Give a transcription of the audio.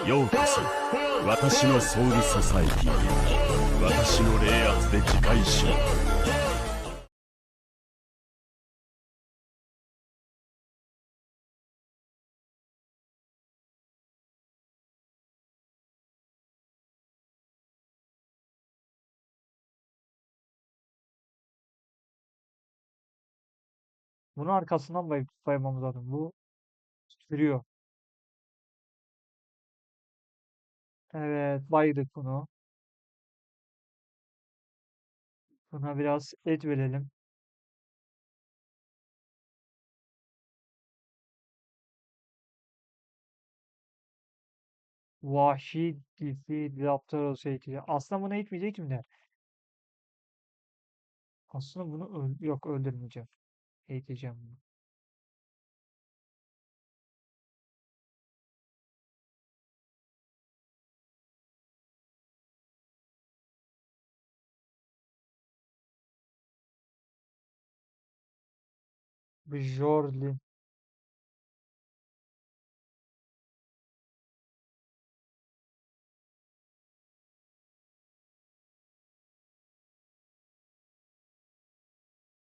ようこそ私のソウルソサエティへ。私の霊圧で自戒しろ。Bunu arkasından baymamız lazım. Bu sürüyor. Evet, baydık bunu. Buna biraz et verelim. Vahşi dilsi Raptoros eğitici. Aslında buna eğitmeyecektim de. Aslında bunu yok öldürmeyeceğim. Eğiteceğim bunu. Bjorlin.